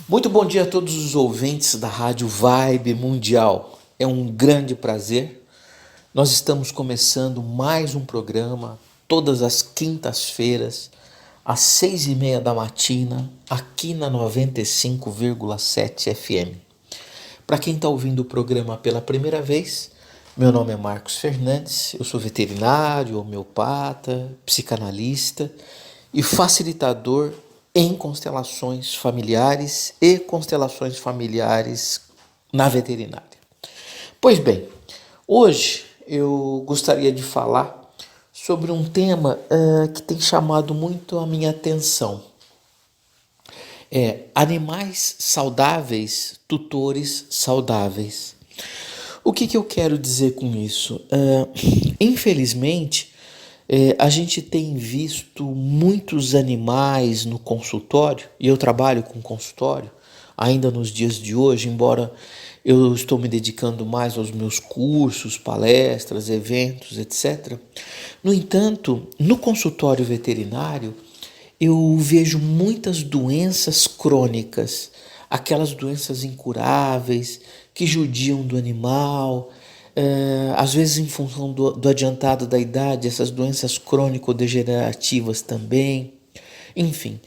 Muito bom dia a todos os ouvintes da Rádio Vibe Mundial. É um grande prazer. Nós estamos começando mais um programa todas as quintas-feiras, às 6:30 da matina, aqui na 95,7 FM. Para quem está ouvindo o programa pela primeira vez, meu nome é Marcos Fernandes, eu sou veterinário, homeopata, psicanalista e facilitador em constelações familiares e constelações familiares na veterinária. Pois bem, hoje eu gostaria de falar sobre um tema que tem chamado muito a minha atenção. Animais saudáveis, tutores saudáveis. O que eu quero dizer com isso? Infelizmente, a gente tem visto muitos animais no consultório, e eu trabalho com consultório ainda nos dias de hoje, embora eu estou me dedicando mais aos meus cursos, palestras, eventos, etc. No entanto, no consultório veterinário, eu vejo muitas doenças crônicas, aquelas doenças incuráveis que judiam do animal, às vezes em função do adiantado da idade, essas doenças crônico-degenerativas também. Enfim,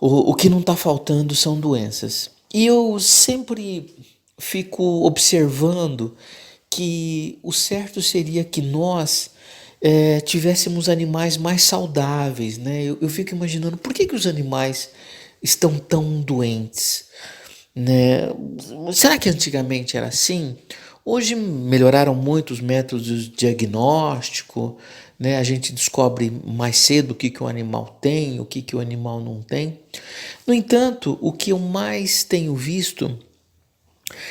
o que não está faltando são doenças. E eu sempre fico observando que o certo seria que nós tivéssemos animais mais saudáveis, né? Eu fico imaginando por que os animais estão tão doentes, né? Será que antigamente era assim? Hoje melhoraram muito os métodos de diagnóstico, né? A gente descobre mais cedo o que o animal tem, o que o animal não tem. No entanto, o que eu mais tenho visto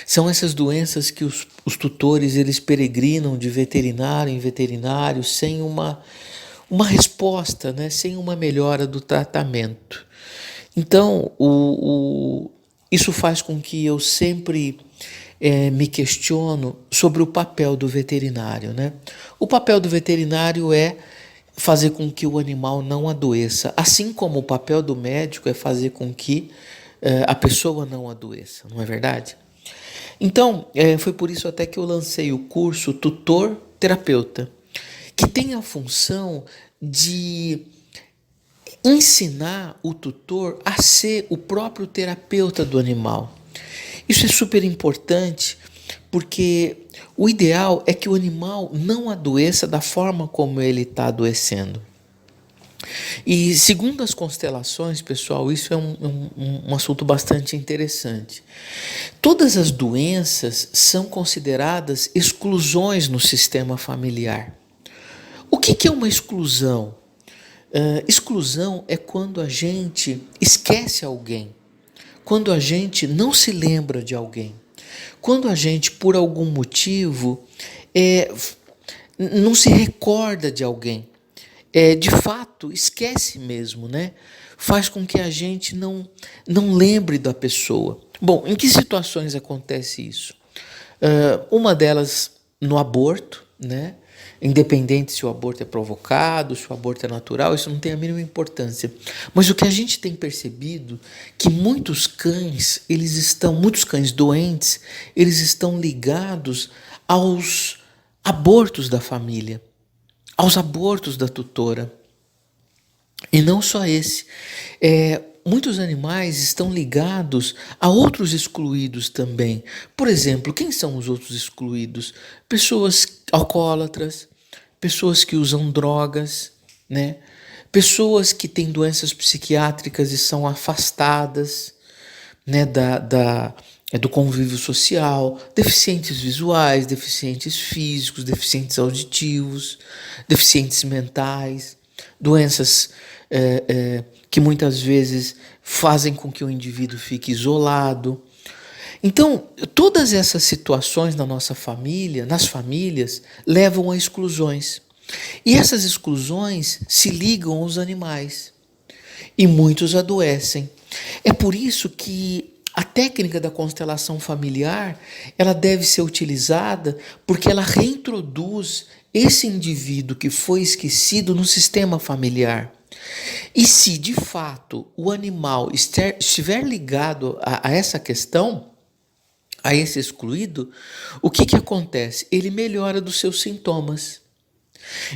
são essas doenças que os tutores eles peregrinam de veterinário em veterinário sem uma resposta, né? Sem uma melhora do tratamento. Então, isso faz com que eu sempre me questiono sobre o papel do veterinário, né? O papel do veterinário é fazer com que o animal não adoeça, assim como o papel do médico é fazer com que a pessoa não adoeça, não é verdade? Então, foi por isso até que eu lancei o curso Tutor Terapeuta, que tem a função de ensinar o tutor a ser o próprio terapeuta do animal. Isso é super importante porque o ideal é que o animal não adoeça da forma como ele está adoecendo. E segundo as constelações, pessoal, isso é um assunto bastante interessante. Todas as doenças são consideradas exclusões no sistema familiar. O que é uma exclusão? Exclusão é quando a gente esquece alguém, quando a gente não se lembra de alguém, quando a gente, por algum motivo, não se recorda de alguém. De fato, esquece mesmo, né? Faz com que a gente não lembre da pessoa. Bom, em que situações acontece isso? Uma delas no aborto, né? Independente se o aborto é provocado, se o aborto é natural, isso não tem a mínima importância. Mas o que a gente tem percebido que muitos cães doentes, eles estão ligados aos abortos da família, aos abortos da tutora. E não só esse. Muitos animais estão ligados a outros excluídos também. Por exemplo, quem são os outros excluídos? Pessoas alcoólatras, pessoas que usam drogas, né? Pessoas que têm doenças psiquiátricas e são afastadas, né, do convívio social, deficientes visuais, deficientes físicos, deficientes auditivos, deficientes mentais, doenças que muitas vezes fazem com que o indivíduo fique isolado. Então, todas essas situações na nossa família, nas famílias, levam a exclusões. E essas exclusões se ligam aos animais. E muitos adoecem. É por isso que a técnica da constelação familiar, ela deve ser utilizada porque ela reintroduz esse indivíduo que foi esquecido no sistema familiar. E se de fato o animal estiver ligado a essa questão, a esse excluído, o que acontece? Ele melhora dos seus sintomas.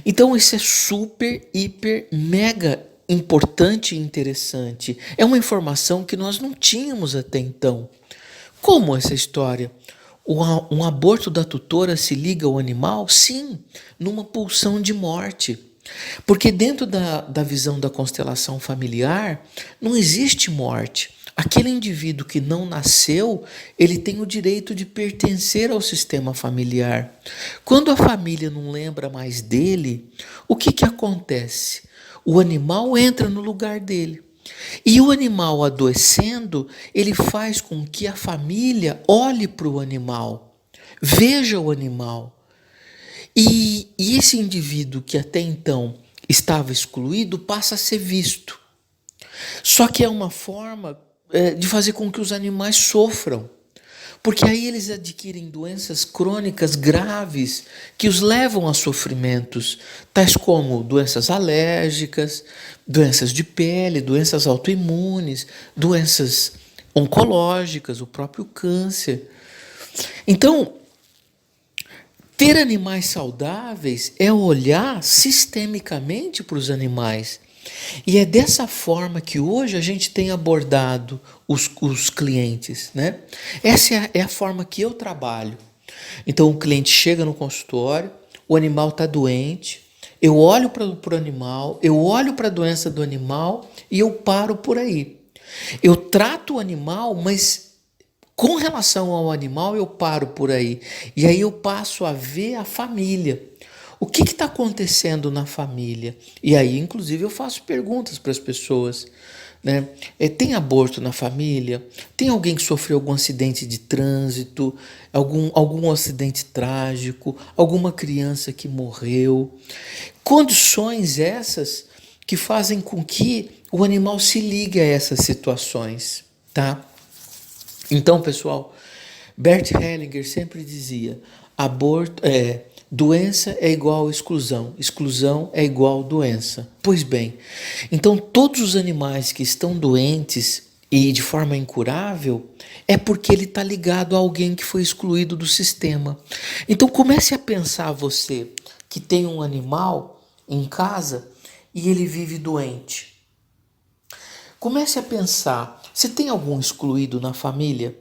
Então isso é super, hiper, mega importante e interessante. É uma informação que nós não tínhamos até então. Como essa história? Um aborto da tutora se liga ao animal? Sim, numa pulsão de morte. Porque dentro da visão da constelação familiar, não existe morte. Aquele indivíduo que não nasceu, ele tem o direito de pertencer ao sistema familiar. Quando a família não lembra mais dele, o que acontece? O animal entra no lugar dele. E o animal adoecendo, ele faz com que a família olhe para o animal, veja o animal. E esse indivíduo que até então estava excluído passa a ser visto. Só que é uma forma de fazer com que os animais sofram. Porque aí eles adquirem doenças crônicas graves que os levam a sofrimentos, tais como doenças alérgicas, doenças de pele, doenças autoimunes, doenças oncológicas, o próprio câncer. Então, ter animais saudáveis é olhar sistemicamente para os animais. E é dessa forma que hoje a gente tem abordado os clientes, né? Essa é a forma que eu trabalho. Então o cliente chega no consultório, o animal está doente, eu olho para o animal, eu olho para a doença do animal e eu paro por aí. Eu trato o animal, mas com relação ao animal eu paro por aí. E aí eu passo a ver a família. O que está acontecendo na família? E aí, inclusive, eu faço perguntas para as pessoas. Né? Tem aborto na família? Tem alguém que sofreu algum acidente de trânsito? Algum acidente trágico? Alguma criança que morreu? Condições essas que fazem com que o animal se ligue a essas situações. Tá? Então, pessoal, Bert Hellinger sempre dizia: doença é igual exclusão, exclusão é igual doença. Pois bem, então todos os animais que estão doentes e de forma incurável é porque ele está ligado a alguém que foi excluído do sistema. Então comece a pensar você que tem um animal em casa e ele vive doente. Comece a pensar, você tem algum excluído na família?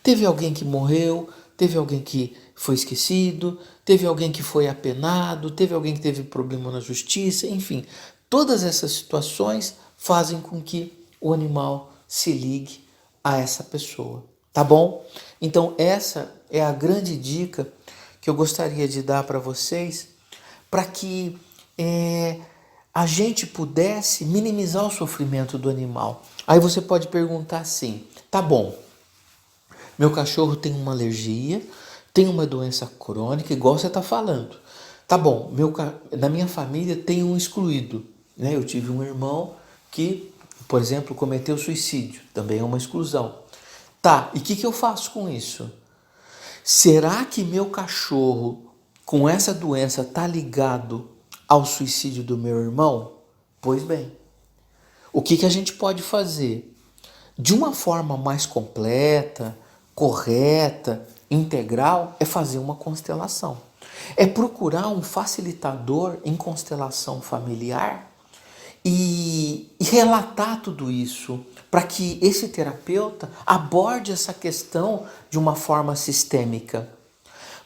Teve alguém que morreu, teve alguém que foi esquecido, teve alguém que foi apenado, teve alguém que teve problema na justiça, enfim. Todas essas situações fazem com que o animal se ligue a essa pessoa, tá bom? Então essa é a grande dica que eu gostaria de dar para vocês, para que a gente pudesse minimizar o sofrimento do animal. Aí você pode perguntar assim, tá bom, meu cachorro tem uma alergia, tem uma doença crônica, igual você está falando. Tá bom, na minha família tem um excluído. Né? Eu tive um irmão que, por exemplo, cometeu suicídio. Também é uma exclusão. Tá, e o que eu faço com isso? Será que meu cachorro com essa doença está ligado ao suicídio do meu irmão? Pois bem, o que a gente pode fazer? De uma forma mais completa, correta, integral, é fazer uma constelação. É procurar um facilitador em constelação familiar e relatar tudo isso para que esse terapeuta aborde essa questão de uma forma sistêmica.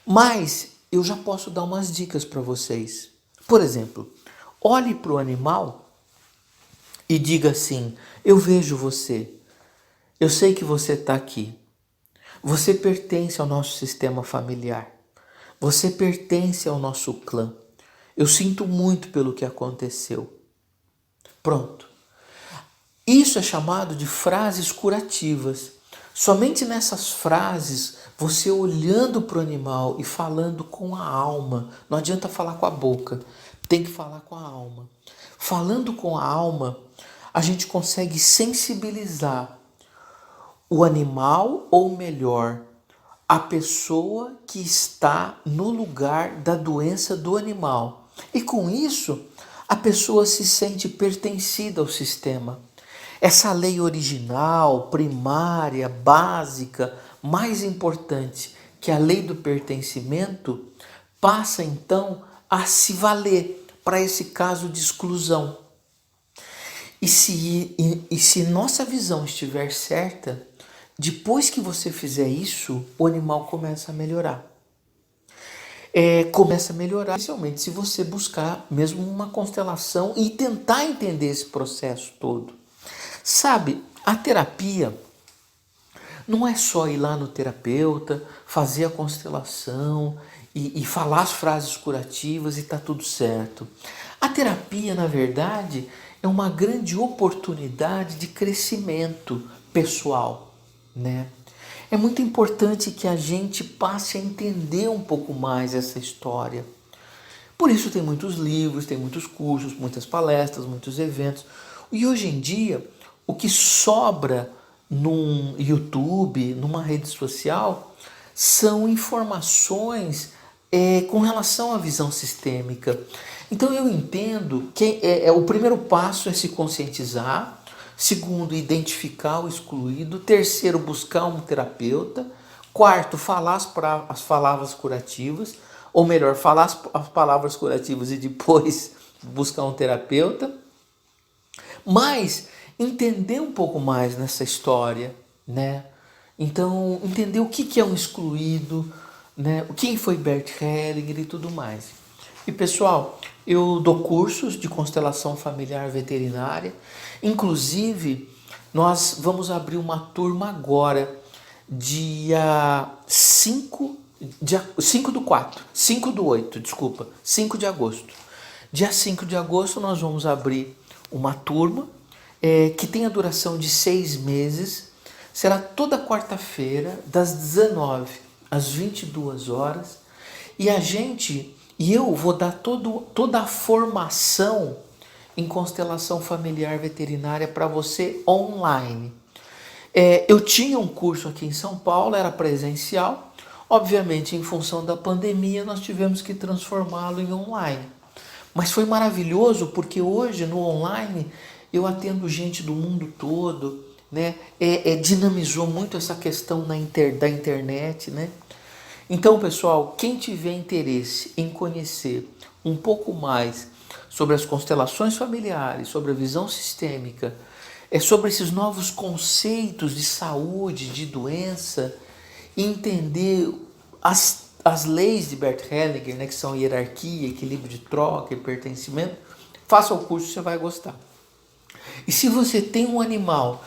Mas eu já posso dar umas dicas para vocês. Por exemplo, olhe para o animal e diga assim: eu vejo você, eu sei que você está aqui. Você pertence ao nosso sistema familiar. Você pertence ao nosso clã. Eu sinto muito pelo que aconteceu. Pronto. Isso é chamado de frases curativas. Somente nessas frases, você olhando para o animal e falando com a alma. Não adianta falar com a boca, tem que falar com a alma. Falando com a alma, a gente consegue sensibilizar o animal, ou melhor, a pessoa que está no lugar da doença do animal. E com isso, a pessoa se sente pertencida ao sistema. Essa lei original, primária, básica, mais importante que a lei do pertencimento, passa então a se valer para esse caso de exclusão. E se nossa visão estiver certa, depois que você fizer isso, o animal começa a melhorar. Começa a melhorar, especialmente se você buscar mesmo uma constelação e tentar entender esse processo todo. Sabe, a terapia não é só ir lá no terapeuta, fazer a constelação e falar as frases curativas e tá tudo certo. A terapia, na verdade, é uma grande oportunidade de crescimento pessoal, né? É muito importante que a gente passe a entender um pouco mais essa história. Por isso tem muitos livros, tem muitos cursos, muitas palestras, muitos eventos. E hoje em dia, o que sobra num YouTube, numa rede social, são informações com relação à visão sistêmica. Então eu entendo que o primeiro passo é se conscientizar, segundo, identificar o excluído, terceiro, buscar um terapeuta, quarto, falar as palavras curativas, ou melhor, falar as palavras curativas e depois buscar um terapeuta, mas entender um pouco mais nessa história, né? Então, entender o que é um excluído, né? Quem foi Bert Hellinger e tudo mais. E pessoal, eu dou cursos de constelação familiar veterinária. Inclusive, nós vamos abrir uma turma agora, dia 5 de agosto. Dia 5 de agosto nós vamos abrir uma turma que tem a duração de 6 meses. Será toda quarta-feira, das 19 às 22 horas. E eu vou dar toda a formação em constelação familiar veterinária para você online. Eu tinha um curso aqui em São Paulo, era presencial. Obviamente, em função da pandemia, nós tivemos que transformá-lo em online. Mas foi maravilhoso porque hoje no online eu atendo gente do mundo todo, né? Dinamizou muito essa questão da internet, né? Então, pessoal, quem tiver interesse em conhecer um pouco mais sobre as constelações familiares, sobre a visão sistêmica, sobre esses novos conceitos de saúde, de doença, entender as leis de Bert Hellinger, né, que são hierarquia, equilíbrio de troca e pertencimento, faça o curso, você vai gostar. E se você tem um animal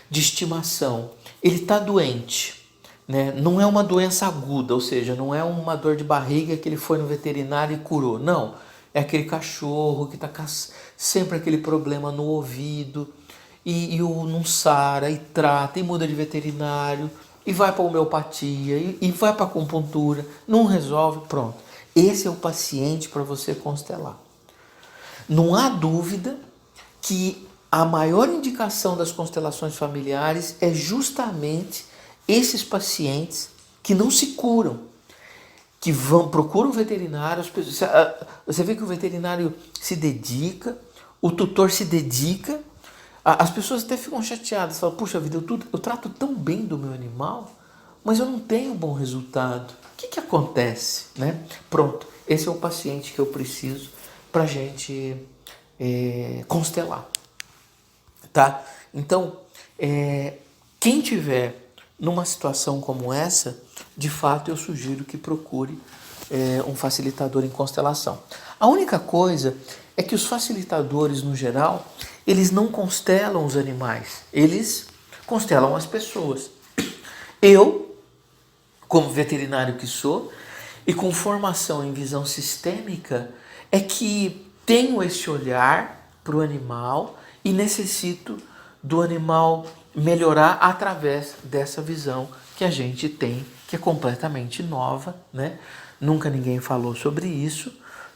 de estimação, ele está doente, né? Não é uma doença aguda, ou seja, não é uma dor de barriga que ele foi no veterinário e curou. Não, é aquele cachorro que está sempre aquele problema no ouvido e não sara, e trata, e muda de veterinário, e vai para a homeopatia, e vai para a acupuntura, não resolve, pronto. Esse é o paciente para você constelar. Não há dúvida que a maior indicação das constelações familiares é justamente esses pacientes que não se curam, que procuram veterinários. Você vê que o veterinário se dedica, o tutor se dedica, as pessoas até ficam chateadas, falam, puxa vida, eu trato tão bem do meu animal, mas eu não tenho bom resultado. O que acontece, né? Pronto, esse é o paciente que eu preciso para a gente constelar, tá? Então, quem tiver numa situação como essa, de fato eu sugiro que procure um facilitador em constelação. A única coisa é que os facilitadores, no geral, eles não constelam os animais, eles constelam as pessoas. Eu, como veterinário que sou, e com formação em visão sistêmica, é que tenho esse olhar para o animal e necessito do animal melhorar através dessa visão que a gente tem, que é completamente nova, né? Nunca ninguém falou sobre isso,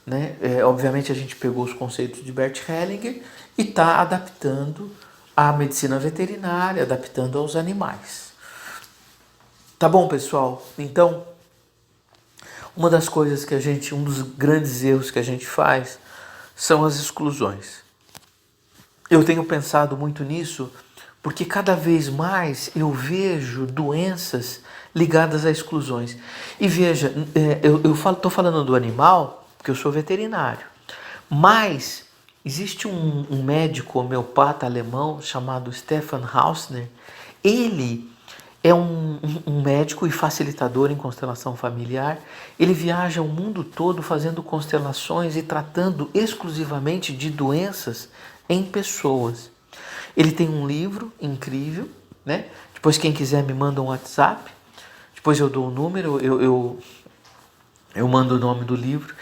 né? Obviamente a gente pegou os conceitos de Bert Hellinger e está adaptando à medicina veterinária, adaptando aos animais. Tá bom, pessoal? Então, um dos grandes erros que a gente faz são as exclusões. Eu tenho pensado muito nisso porque cada vez mais eu vejo doenças ligadas a exclusões. E veja, eu estou falando do animal porque eu sou veterinário, mas existe um médico homeopata alemão chamado Stefan Hausner. Ele é um médico e facilitador em constelação familiar. Ele viaja o mundo todo fazendo constelações e tratando exclusivamente de doenças em pessoas. Ele tem um livro incrível, né? Depois quem quiser me manda um WhatsApp, depois eu dou o número, eu mando o nome do livro.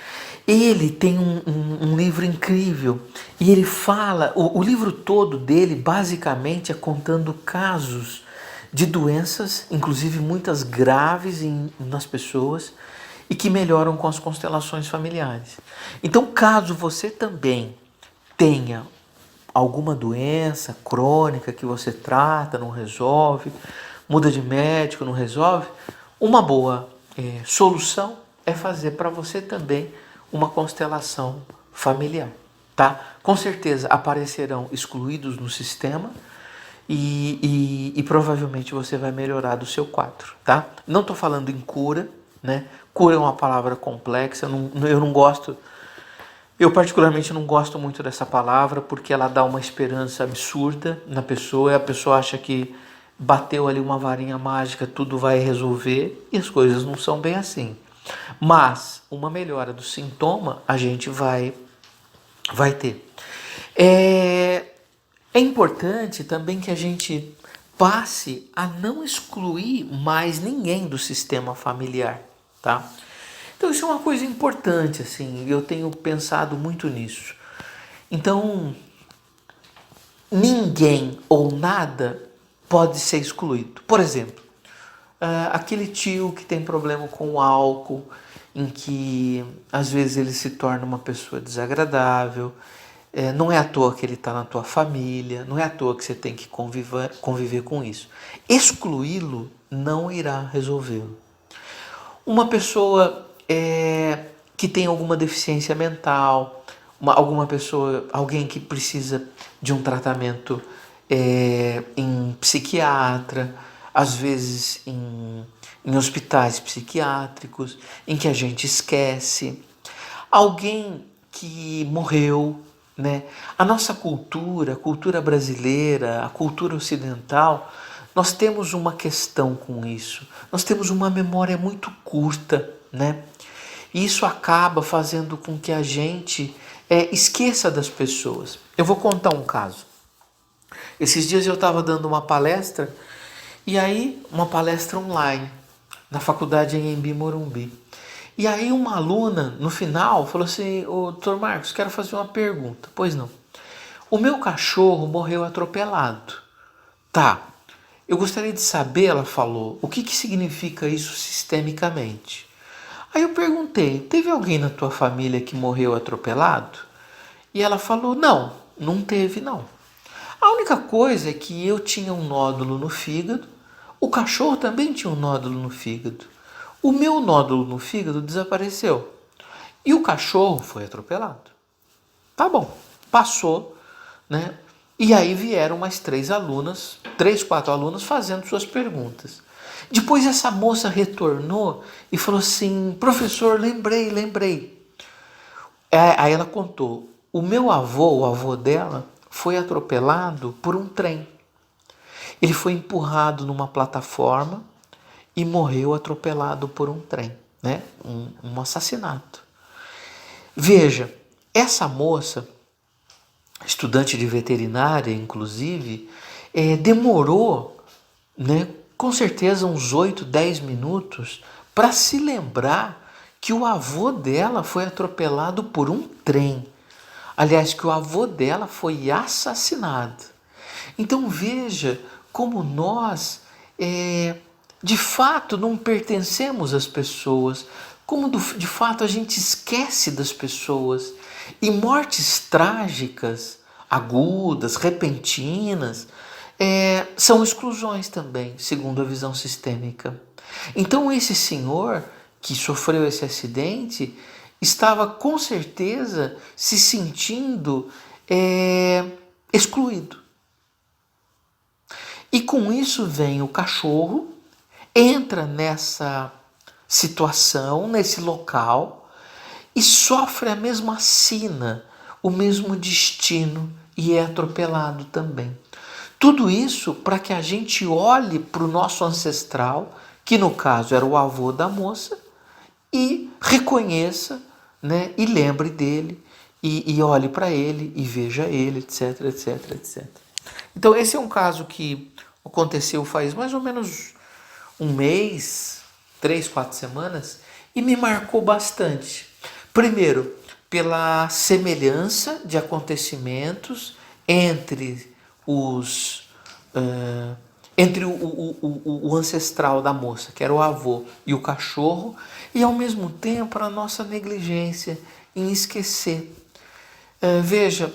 Ele tem um livro incrível e ele fala, o livro todo dele basicamente é contando casos de doenças, inclusive muitas graves nas pessoas e que melhoram com as constelações familiares. Então, caso você também tenha alguma doença crônica que você trata, não resolve, muda de médico, não resolve, uma boa solução é fazer para você também uma constelação familiar, tá? Com certeza aparecerão excluídos no sistema e provavelmente você vai melhorar do seu quadro, tá? Não estou falando em cura, né? Cura é uma palavra complexa, eu não gosto. Eu particularmente não gosto muito dessa palavra porque ela dá uma esperança absurda na pessoa e a pessoa acha que bateu ali uma varinha mágica, tudo vai resolver e as coisas não são bem assim. Mas uma melhora do sintoma a gente vai ter. É importante também que a gente passe a não excluir mais ninguém do sistema familiar, tá? Então isso é uma coisa importante, assim, eu tenho pensado muito nisso. Então, ninguém ou nada pode ser excluído. Por exemplo, aquele tio que tem problema com o álcool, em que às vezes ele se torna uma pessoa desagradável, não é à toa que ele está na tua família, não é à toa que você tem que conviver com isso. Excluí-lo não irá resolvê-lo. Uma pessoa que tem alguma deficiência mental, alguém que precisa de um tratamento em psiquiatra, às vezes em hospitais psiquiátricos, em que a gente esquece. Alguém que morreu, né? A nossa cultura, a cultura brasileira, a cultura ocidental, nós temos uma questão com isso. Nós temos uma memória muito curta, né? E isso acaba fazendo com que a gente esqueça das pessoas. Eu vou contar um caso. Esses dias eu estava dando uma palestra, e aí uma palestra online, na faculdade em Embi, Morumbi. E aí uma aluna, no final, falou assim: ô, doutor Marcos, quero fazer uma pergunta. Pois não. O meu cachorro morreu atropelado. Tá. Eu gostaria de saber, ela falou, o que significa isso sistemicamente. Aí eu perguntei: teve alguém na tua família que morreu atropelado? E ela falou: não teve não. A única coisa é que eu tinha um nódulo no fígado, o cachorro também tinha um nódulo no fígado. O meu nódulo no fígado desapareceu e o cachorro foi atropelado. Tá bom, passou, né? E aí vieram mais 4 alunas fazendo suas perguntas. Depois essa moça retornou e falou assim: professor, lembrei. Aí ela contou: o meu avô, o avô dela, foi atropelado por um trem. Ele foi empurrado numa plataforma e morreu atropelado por um trem, né? Um assassinato. Veja, essa moça, estudante de veterinária, inclusive, demorou, né, com certeza uns 8, 10 minutos para se lembrar que o avô dela foi atropelado por um trem. Aliás, que o avô dela foi assassinado. Então veja como nós, de fato, não pertencemos às pessoas, como de fato a gente esquece das pessoas. E mortes trágicas, agudas, repentinas, são exclusões também, segundo a visão sistêmica. Então esse senhor que sofreu esse acidente, estava com certeza se sentindo excluído. E com isso vem o cachorro, entra nessa situação, nesse local, e sofre a mesma sina, o mesmo destino, e é atropelado também. Tudo isso para que a gente olhe para o nosso ancestral, que no caso era o avô da moça, e reconheça, né, e lembre dele, e olhe para ele, e veja ele, etc, etc, etc. Então esse é um caso que aconteceu faz mais ou menos um mês, 3, 4 semanas, e me marcou bastante. Primeiro, pela semelhança de acontecimentos entre o ancestral da moça, que era o avô, e o cachorro, e ao mesmo tempo a nossa negligência em esquecer. Veja,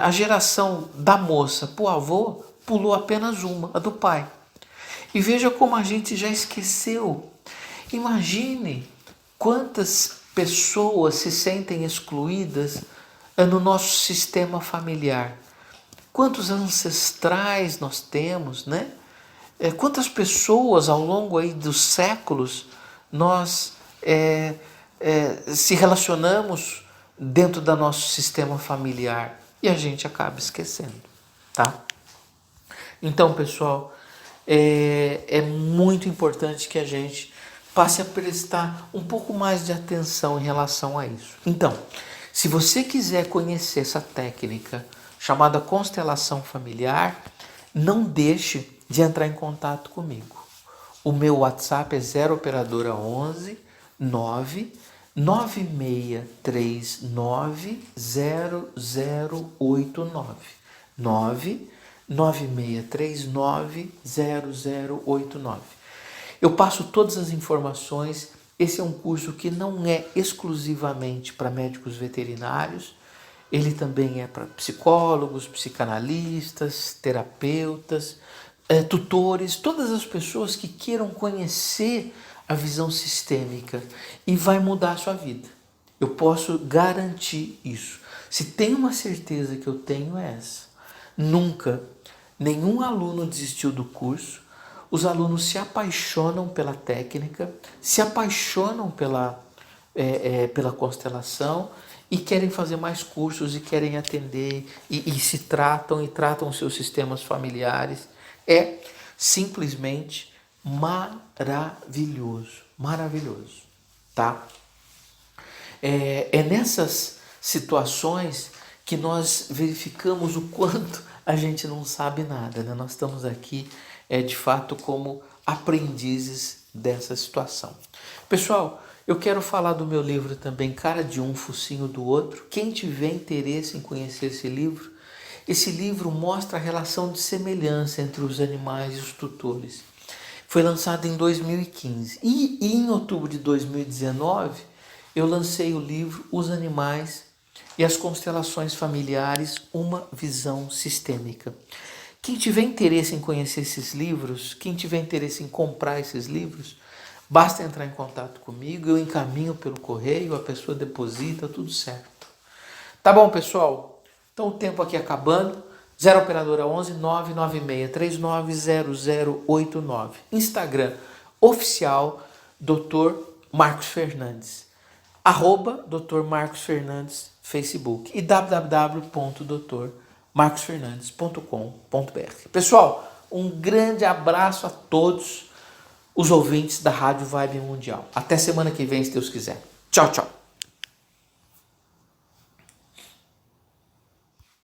a geração da moça para o avô pulou apenas uma, a do pai. E veja como a gente já esqueceu. Imagine quantas pessoas se sentem excluídas no nosso sistema familiar. Quantos ancestrais nós temos, né? Quantas pessoas ao longo aí dos séculos nós se relacionamos dentro do nosso sistema familiar e a gente acaba esquecendo, tá? Então, pessoal, é muito importante que a gente passe a prestar um pouco mais de atenção em relação a isso. Então, se você quiser conhecer essa técnica chamada constelação familiar, não deixe de entrar em contato comigo. O meu WhatsApp é 0 operadora 11 9 9639 0089 99639 0089. Eu passo todas as informações. Esse é um curso que não é exclusivamente para médicos veterinários, ele também é para psicólogos, psicanalistas, terapeutas, tutores, todas as pessoas que queiram conhecer a visão sistêmica e vai mudar a sua vida. Eu posso garantir isso. Se tem uma certeza que eu tenho é essa. Nunca nenhum aluno desistiu do curso. Os alunos se apaixonam pela técnica, se apaixonam pela constelação e querem fazer mais cursos e querem atender e se tratam e tratam seus sistemas familiares. É simplesmente maravilhoso, maravilhoso, tá? É nessas situações que nós verificamos o quanto a gente não sabe nada, né? Nós estamos aqui, de fato, como aprendizes dessa situação. Pessoal, eu quero falar do meu livro também, Cara de um, Focinho do Outro. Quem tiver interesse em conhecer esse livro mostra a relação de semelhança entre os animais e os tutores. Foi lançado em 2015 e em outubro de 2019 eu lancei o livro Os Animais e as Constelações Familiares, uma visão sistêmica. Quem tiver interesse em conhecer esses livros, quem tiver interesse em comprar esses livros, basta entrar em contato comigo, eu encaminho pelo correio, a pessoa deposita, tudo certo. Tá bom, pessoal? Então o tempo aqui acabando. 0 operadora 11 996 39 0089. Instagram oficial Dr. Marcos Fernandes. @Dr. Marcos Fernandes Facebook e www.drmarcosfernandes.com.br. Pessoal, um grande abraço a todos os ouvintes da Rádio Vibe Mundial. Até semana que vem, se Deus quiser. Tchau, tchau.